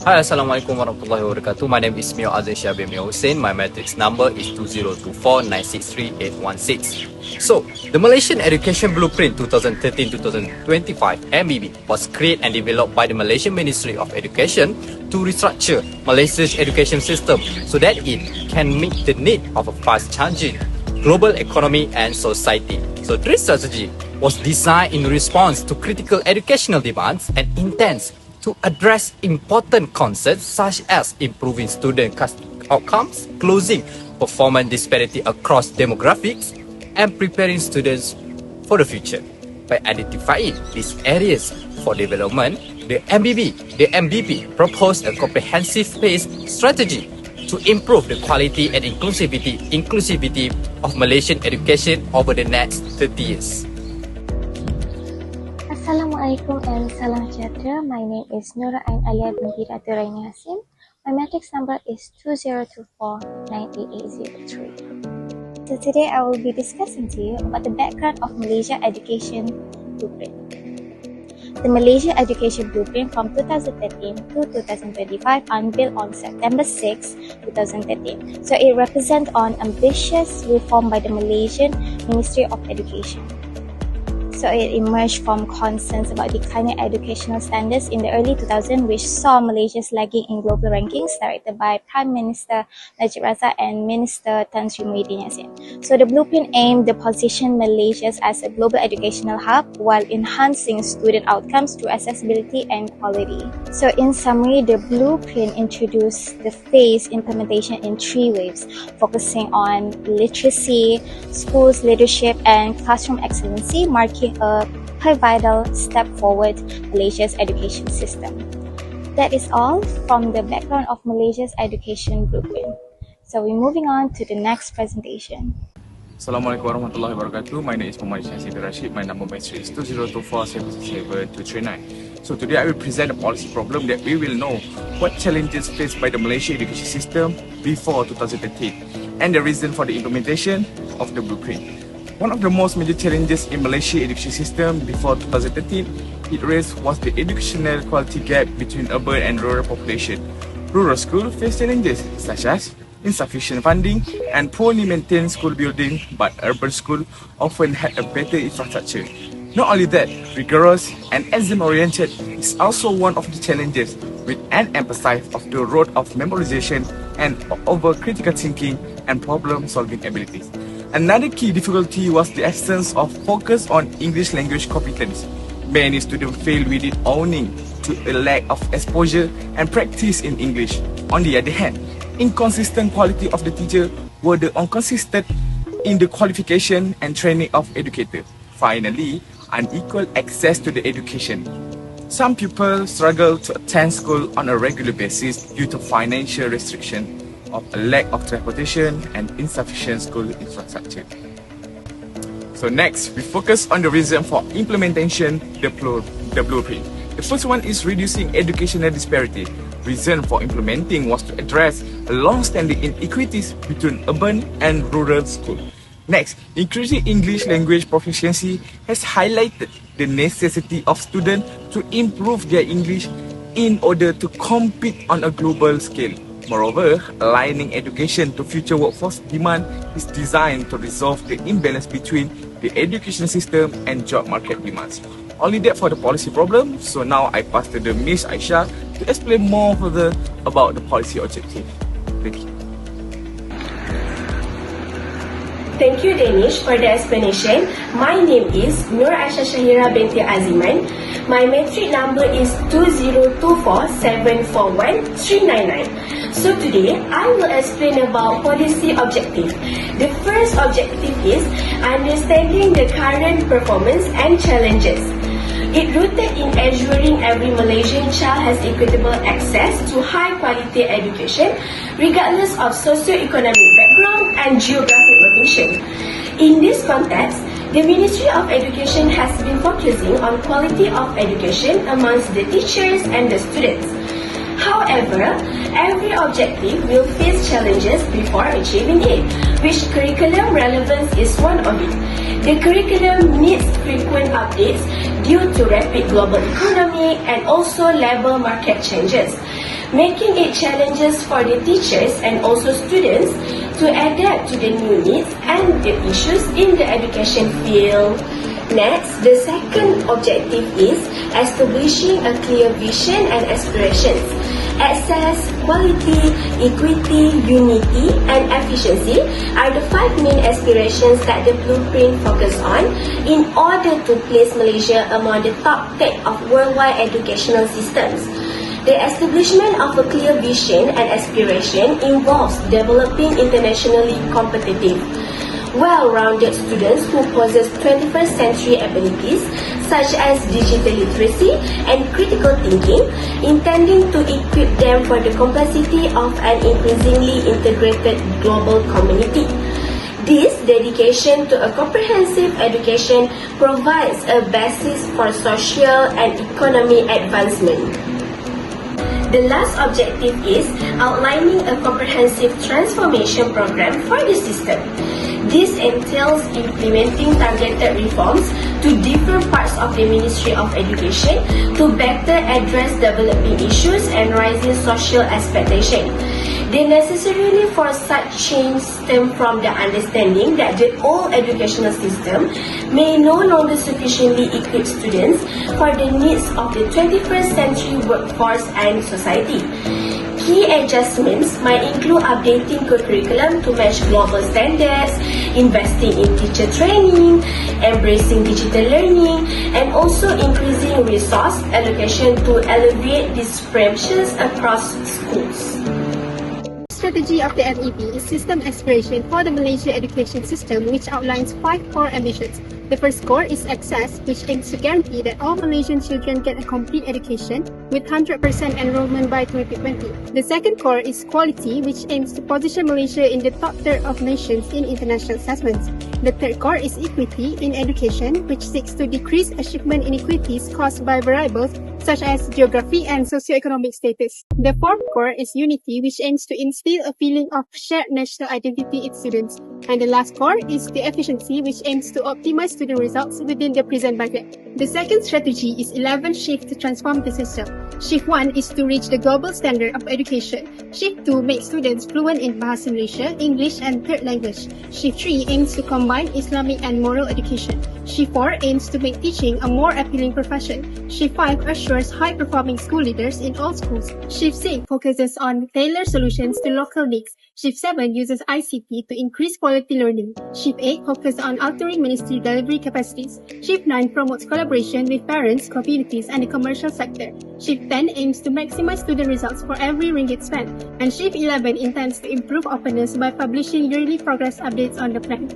Hi, Assalamualaikum warahmatullahi wabarakatuh. My name is MIOR AZRIN bin HUSIN. My matrix number is 2024963816. So, the Malaysian Education Blueprint 2013-2025 (MBB) was created and developed by the Malaysian Ministry of Education to restructure Malaysia's education system so that it can meet the need of a fast-changing global economy and society. So, this strategy was designed in response to critical educational demands and intends to address important concerns such as improving student outcomes, closing performance disparity across demographics, and preparing students for the future. By identifying these areas for development, the MBB proposed a comprehensive phased strategy to improve the quality and inclusivity of Malaysian education over the next 30 years. Assalamualaikum and salam sejahtera. My name is NURULAIN binti DATU ROYNIEHASIM. My matrix number is 2024-98803. So today I will be discussing to you about the background of Malaysia Education Blueprint. The Malaysia Education Blueprint from 2013 to 2025 unveiled on September 6, 2013. So it represents an ambitious reform by the Malaysian Ministry of Education. So it emerged from concerns about declining educational standards in the early 2000s, which saw Malaysia's lagging in global rankings, directed by Prime Minister Najib Razak and Minister Tan Sri Muhyiddin Yassin. So the blueprint aimed to position Malaysia as a global educational hub while enhancing student outcomes through accessibility and quality. So in summary, the blueprint introduced the phased implementation in 3 waves, focusing on literacy, schools leadership, and classroom excellency, marking a pivotal step forward Malaysia's education system. That is all from the background of Malaysia's education blueprint. So we're moving on to the next presentation. Assalamualaikum warahmatullahi wabarakatuh. My name is Muhammad Rashid. My number is 2024-767-239. So today I will present a policy problem that we will know what challenges faced by the Malaysia education system before 2013 and the reason for the implementation of the blueprint. One of the most major challenges in Malaysia education system before 2013 it raised was the educational quality gap between urban and rural population. Rural schools face challenges such as insufficient funding and poorly maintained school building, but urban schools often had a better infrastructure. Not only that, rigorous and exam-oriented is also one of the challenges, with an emphasis of the road of memorization and over critical thinking and problem-solving abilities. Another key difficulty was the absence of focus on English language competence. Many students fail with it owing to a lack of exposure and practice in English. On the other hand, inconsistent quality of the teacher were the inconsistent in the qualification and training of educators. Finally, unequal access to the education. Some people struggle to attend school on a regular basis due to financial restriction, of a lack of transportation and insufficient school infrastructure. So next, we focus on the reason for implementation the blueprint. The first one is reducing educational disparity. Reason for implementing was to address long-standing inequities between urban and rural schools. Next, increasing English language proficiency has highlighted the necessity of students to improve their English in order to compete on a global scale. Moreover, aligning education to future workforce demand is designed to resolve the imbalance between the education system and job market demands. Only that for the policy problem. So now I pass to the Miss AISYAH to explain more further about the policy objective. Thank you. Thank you, Danish, for the explanation. My name is SHAHIRAH binti AZEMAN. My matric number is 2024-741-399. So today, I will explain about policy objective. The first objective is understanding the current performance and challenges. It rooted in ensuring every Malaysian child has equitable access to high-quality education, regardless of socio-economic background and geographic location. In this context, the Ministry of Education has been focusing on quality of education amongst the teachers and the students. However, every objective will face challenges before achieving it, which curriculum relevance is one of it. The curriculum needs frequent updates due to rapid global economy and also labor market changes. making it challenges for the teachers and also students to adapt to the new needs and the issues in the education field. Next, the second objective is establishing a clear vision and aspirations. Access, quality, equity, unity, and efficiency are the 5 main aspirations that the blueprint focuses on in order to place Malaysia among the top 10 of worldwide educational systems. The establishment of a clear vision and aspiration involves developing internationally competitive, well-rounded students who possess 21st century abilities such as digital literacy and critical thinking, intending to equip them for the complexity of an increasingly integrated global community. This dedication to a comprehensive education provides a basis for social and economic advancement. The last objective is outlining a comprehensive transformation program for the system. This entails implementing targeted reforms to different parts of the Ministry of Education to better address developing issues and rising social expectations. The necessity for such change stem from the understanding that the old educational system may no longer sufficiently equip students for the needs of the 21st century workforce and society. Key adjustments might include updating curriculum to match global standards, investing in teacher training, embracing digital learning, and also increasing resource allocation to alleviate dispersions across schools. Strategy of the MEB is system aspiration for the Malaysia education system, which outlines 5 core ambitions. The first core is access, which aims to guarantee that all Malaysian children get a complete education with 100% enrollment by 2020. The second core is quality, which aims to position Malaysia in the top third of nations in international assessments. The third core is equity in education, which seeks to decrease achievement inequities caused by variables such as geography and socioeconomic status. The fourth core is unity, which aims to instill a feeling of shared national identity in students. And the last core is the efficiency, which aims to optimize student results within the present budget. The second strategy is 11 shifts to transform the system. Shift 1 is to reach the global standard of education. Shift 2 makes students fluent in Bahasa Malaysia, English and third language. Shift 3 aims to combine Islamic and moral education. Shift 4 aims to make teaching a more appealing profession. Shift 5 assures high-performing school leaders in all schools. Shift 6 focuses on tailored solutions to local needs. Shift 7 uses ICT to increase quality learning. Shift 8 focuses on altering ministry delivery capacities. Shift 9 promotes collaboration with parents, communities, and the commercial sector. Shift 10 aims to maximize student results for every ringgit spent. And Shift 11 intends to improve openness by publishing yearly progress updates on the plan.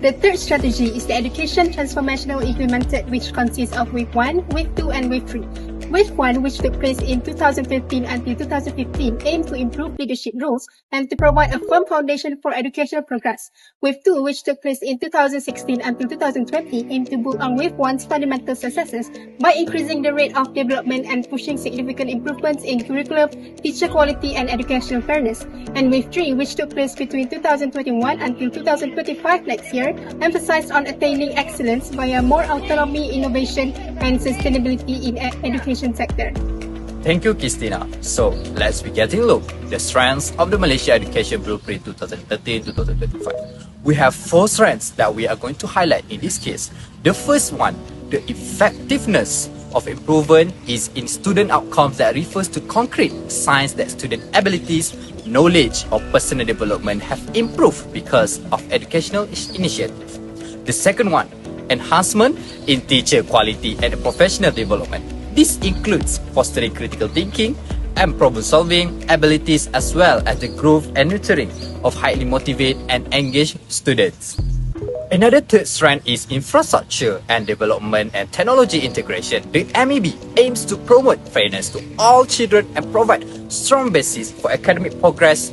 The third strategy is the education transformational implemented, which consists of Wave 1, Wave 2, and Wave 3. Wave 1, which took place in 2013 until 2015, aimed to improve leadership roles and to provide a firm foundation for educational progress. Wave 2, which took place in 2016 until 2020, aimed to build on Wave 1's fundamental successes by increasing the rate of development and pushing significant improvements in curriculum, teacher quality, and educational fairness. And Wave 3, which took place between 2021 until 2025 next year, emphasized on attaining excellence via more autonomy, innovation, and sustainability in education sector. Thank you, QISTINA. So, let's be getting a look at the strengths of the Malaysia Education Blueprint 2013-2025. We have 4 strengths that we are going to highlight in this case. The first one, the effectiveness of improvement is in student outcomes that refers to concrete signs that student abilities, knowledge, or personal development have improved because of educational initiatives. The second one, enhancement in teacher quality and professional development. This includes fostering critical thinking and problem-solving abilities, as well as the growth and nurturing of highly motivated and engaged students. Another third strand is infrastructure and development and technology integration. The MEB aims to promote fairness to all children and provide strong basis for academic progress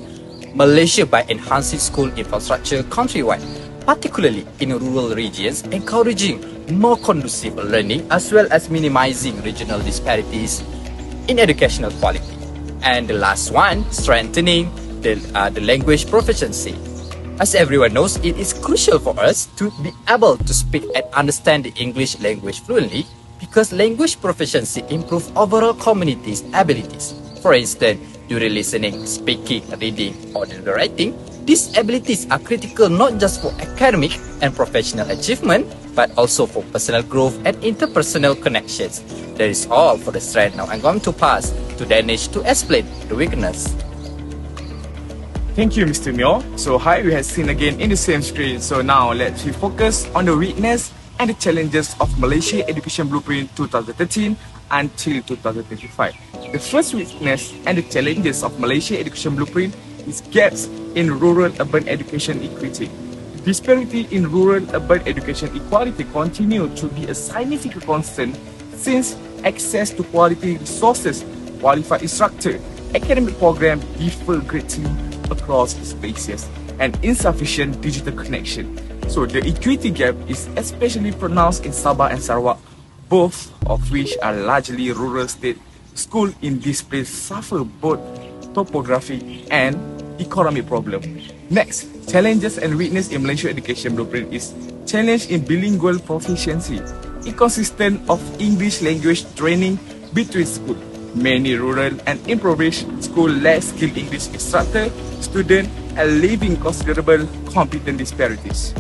Malaysia by enhancing school infrastructure countrywide, particularly in rural regions, encouraging more conducive learning as well as minimizing regional disparities in educational quality. And the last one, strengthening the language proficiency. As everyone knows, it is crucial for us to be able to speak and understand the English language fluently because language proficiency improves overall community's abilities. For instance, during listening, speaking, reading, or writing, these abilities are critical not just for academic and professional achievement, but also for personal growth and interpersonal connections. That is all for the strength. Now I'm going to pass to Danish to explain the weakness. Thank you, Mr. MIOR. So hi, we have seen again in the same screen. So now let's focus on the weakness and the challenges of Malaysia Education Blueprint 2013 until 2025. The first weakness and the challenges of Malaysia Education Blueprint is gaps in rural-urban education equity. The disparity in rural-urban education equality continue to be a significant concern since access to quality resources, qualified instructor, academic program differ greatly across spaces and insufficient digital connection. So the equity gap is especially pronounced in Sabah and Sarawak, both of which are largely rural state. Schools in this place suffer both topography and economic problem. Next, challenges and weakness in Malaysia Education Blueprint is challenge in bilingual proficiency, inconsistent of English language training between schools. Many rural and impoverished schools lack skilled English instructor, student, and leaving considerable competence disparities.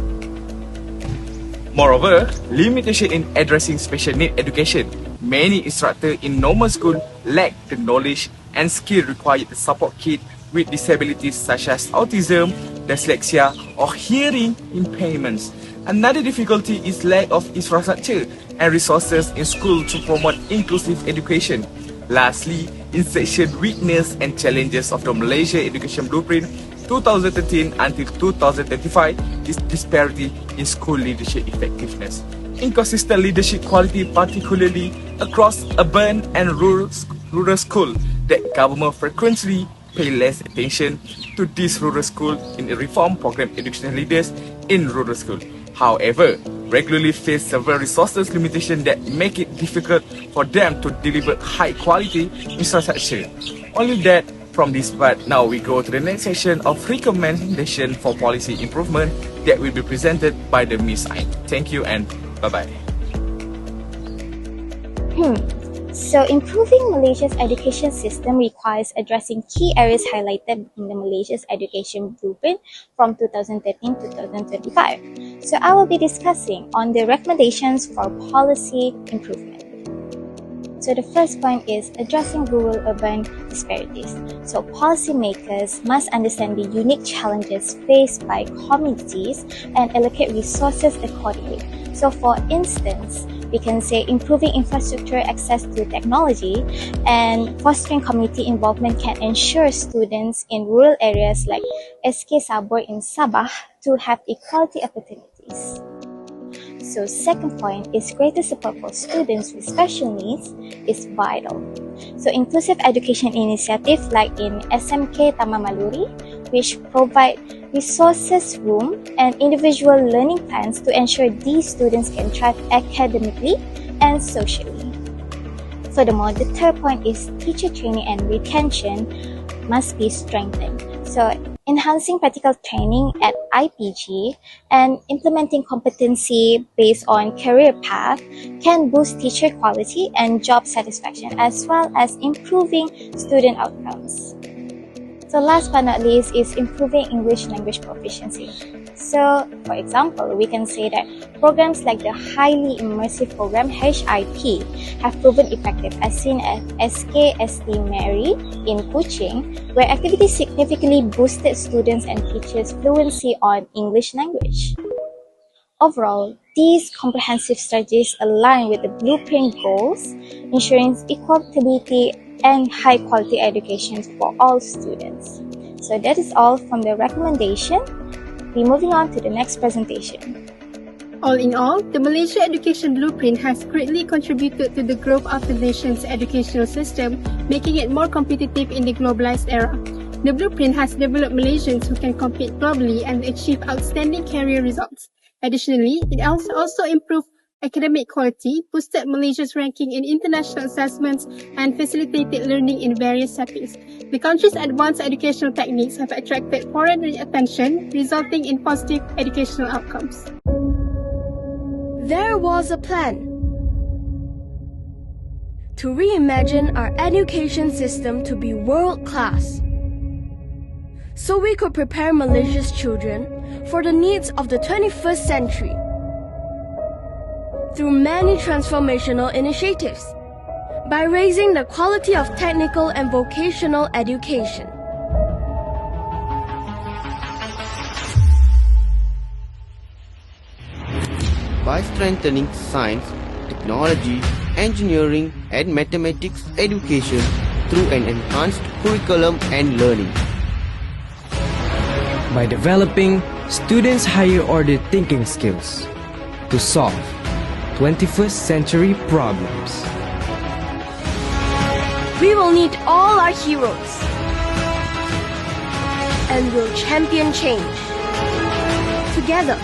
Moreover, limitation in addressing special need education. Many instructors in normal school lack the knowledge and skill required to support kids with disabilities such as autism, dyslexia, or hearing impairments. Another difficulty is lack of infrastructure and resources in school to promote inclusive education. Lastly, in section weakness and challenges of the Malaysia Education Blueprint 2013 until 2035 is disparity in school leadership effectiveness. Inconsistent leadership quality, particularly across urban and rural schools, that government frequently pay less attention to these rural schools in the reform program educational leaders in rural schools. However, regularly face several resources limitations that make it difficult for them to deliver high quality infrastructure. Only that from this part, now we go to the next section of recommendation for policy improvement that will be presented by the Miss Ain. Thank you and bye-bye. So improving Malaysia's education system requires addressing key areas highlighted in the Malaysia's Education Blueprint from 2013 to 2025. So I will be discussing on the recommendations for policy improvement. So the first point is addressing rural-urban disparities. So policymakers must understand the unique challenges faced by communities and allocate resources accordingly. So for instance, we can say improving infrastructure access to technology and fostering community involvement can ensure students in rural areas like SK Sabor in Sabah to have equality opportunities. So second point is greater support for students with special needs is vital. So inclusive education initiatives like in SMK Taman Maluri, which provide resources, room, and individual learning plans to ensure these students can thrive academically and socially. Furthermore, the third point is teacher training and retention must be strengthened. So enhancing practical training at IPG and implementing competency based on career path can boost teacher quality and job satisfaction as well as improving student outcomes. So last but not least is improving English language proficiency. So for example, we can say that programs like the highly immersive program HIP have proven effective as seen at SKSD Mary in Kuching, where activities significantly boosted students and teachers' fluency on English language. Overall, these comprehensive strategies align with the blueprint goals, ensuring equality and high-quality education for all students. So that is all from the recommendation. We're moving on to the next presentation. All in all, the Malaysia Education Blueprint has greatly contributed to the growth of the nation's educational system, making it more competitive in the globalized era. The blueprint has developed Malaysians who can compete globally and achieve outstanding career results. Additionally, it also improved academic quality, boosted Malaysia's ranking in international assessments, and facilitated learning in various settings. The country's advanced educational techniques have attracted foreign attention, resulting in positive educational outcomes. There was a plan to reimagine our education system to be world-class, so we could prepare Malaysia's children for the needs of the 21st century through many transformational initiatives, by raising the quality of technical and vocational education. By strengthening science, technology, engineering and mathematics education through an enhanced curriculum and learning. By developing students' higher order thinking skills to solve 21st century problems. We will need all our heroes and will champion change together.